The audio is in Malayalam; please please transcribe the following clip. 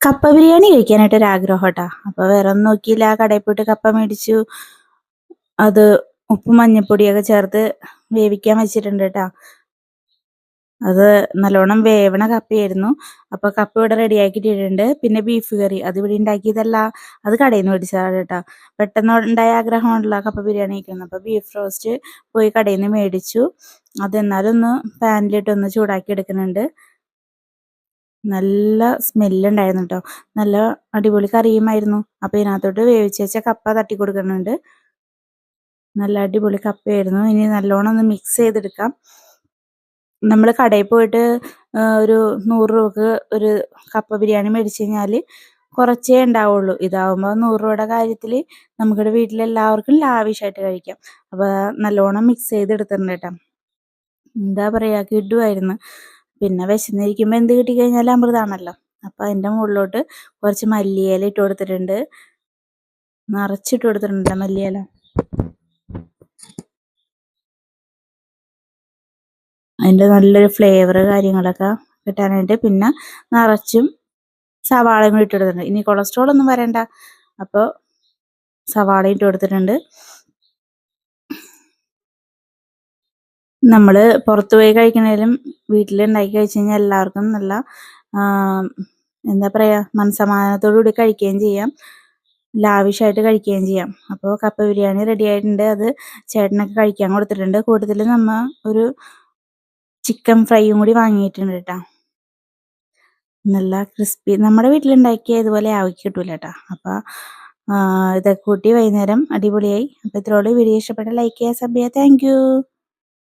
കപ്പ ബിരിയാണി കഴിക്കാനായിട്ടൊരു ആഗ്രഹം കേട്ടോ. അപ്പോൾ വേറെ ഒന്നും നോക്കിയില്ല, കടയിൽ പോയിട്ട് കപ്പ മേടിച്ചു. അത് ഉപ്പും മഞ്ഞപ്പൊടിയൊക്കെ ചേർത്ത് വേവിക്കാൻ വെച്ചിട്ടുണ്ട് കേട്ടോ. അത് നല്ലോണം വേവണ കപ്പയായിരുന്നു. അപ്പോൾ കപ്പ ഇവിടെ റെഡിയാക്കിയിട്ടിട്ടുണ്ട്. പിന്നെ ബീഫ് കറി അത് ഇവിടെ ഉണ്ടാക്കിയതല്ല, അത് കടയിൽ നിന്ന് മേടിച്ചതാണ് കേട്ടോ. പെട്ടെന്ന് ഉണ്ടായ ആഗ്രഹമാണല്ലോ കപ്പ ബിരിയാണി കഴിക്കുന്നത്. അപ്പോൾ ബീഫ് റോസ്റ്റ് പോയി കടയിൽ നിന്ന് മേടിച്ചു. അതെന്നാലും ഒന്ന് പാനിലിട്ടൊന്ന് ചൂടാക്കി എടുക്കുന്നുണ്ട്. നല്ല സ്മെല്ലുണ്ടായിരുന്നു കേട്ടോ. നല്ല അടിപൊളി കറിയുമായിരുന്നു. അപ്പോൾ ഇതിനകത്തോട്ട് വേവിച്ച് വെച്ച കപ്പ തട്ടി കൊടുക്കുന്നുണ്ട്. നല്ല അടിപൊളി കപ്പയായിരുന്നു. ഇനി നല്ലോണം ഒന്ന് മിക്സ് ചെയ്തെടുക്കാം. നമ്മൾ കടയിൽ പോയിട്ട് ഒരു 100 രൂപക്ക് ഒരു കപ്പ ബിരിയാണി മേടിച്ച് കഴിഞ്ഞാൽ കുറച്ചേ ഉണ്ടാവുള്ളൂ. ഇതാവുമ്പോൾ 100 രൂപയുടെ കാര്യത്തിൽ നമുക്കിവിടെ വീട്ടിലെല്ലാവർക്കും ലാവിഷായിട്ട് കഴിക്കാം. അപ്പോൾ നല്ലോണം മിക്സ് ചെയ്തെടുത്തിട്ടുണ്ട് കേട്ടോ. എന്താ പറയുക, കിടുവായിരുന്നു. പിന്നെ വിശന്നിരിക്കുമ്പോൾ എന്ത് കിട്ടിക്കഴിഞ്ഞാലും അമൃതാണല്ലോ. അപ്പോൾ അതിൻ്റെ മുകളിലോട്ട് കുറച്ച് മല്ലിയില ഇട്ട് കൊടുത്തിട്ടുണ്ട്. നിറച്ചിട്ട് കൊടുത്തിട്ടുണ്ട് മല്ലിയില. അതിൻ്റെ നല്ലൊരു ഫ്ലേവർ കാര്യങ്ങളൊക്കെ കിട്ടാനായിട്ട്. പിന്നെ നിറച്ചും സവാളയും കൂടി ഇട്ട് കൊടുത്തിട്ടുണ്ട്. ഇനി കൊളസ്ട്രോൾ ഒന്നും വരണ്ട, അപ്പോൾ സവാള ഇട്ട് കൊടുത്തിട്ടുണ്ട്. നമ്മൾ പുറത്ത് പോയി കഴിക്കണേലും വീട്ടിലുണ്ടാക്കി കഴിച്ച് കഴിഞ്ഞാൽ എല്ലാവർക്കും നല്ല എന്താ പറയുക, മനസ്സമാധാനത്തോടു കൂടി കഴിക്കുകയും ചെയ്യാം, ലാവിഷായിട്ട് കഴിക്കുകയും ചെയ്യാം. അപ്പോൾ കപ്പ ബിരിയാണി റെഡി ആയിട്ടുണ്ട്. അത് ചേട്ടനൊക്കെ കഴിക്കാൻ കൊടുത്തിട്ടുണ്ട്. കൂട്ടത്തിൽ നമ്മൾ ഒരു ചിക്കൻ ഫ്രൈയും കൂടി വാങ്ങിയിട്ടുണ്ട് കേട്ടോ. നല്ല ക്രിസ്പി, നമ്മുടെ വീട്ടിലുണ്ടാക്കിയ ഇതുപോലെ ആക്കി കിട്ടൂല കേട്ടോ. അപ്പോൾ ഇതൊക്കെ കൂട്ടി വൈകുന്നേരം അടിപൊളിയായി. അപ്പോൾ ഇത്രയോടെ വീഡിയോ ഇഷ്ടപ്പെട്ട ലൈക്ക് ചെയ്യുക, സബ് ചെയ്യുക. Thank you.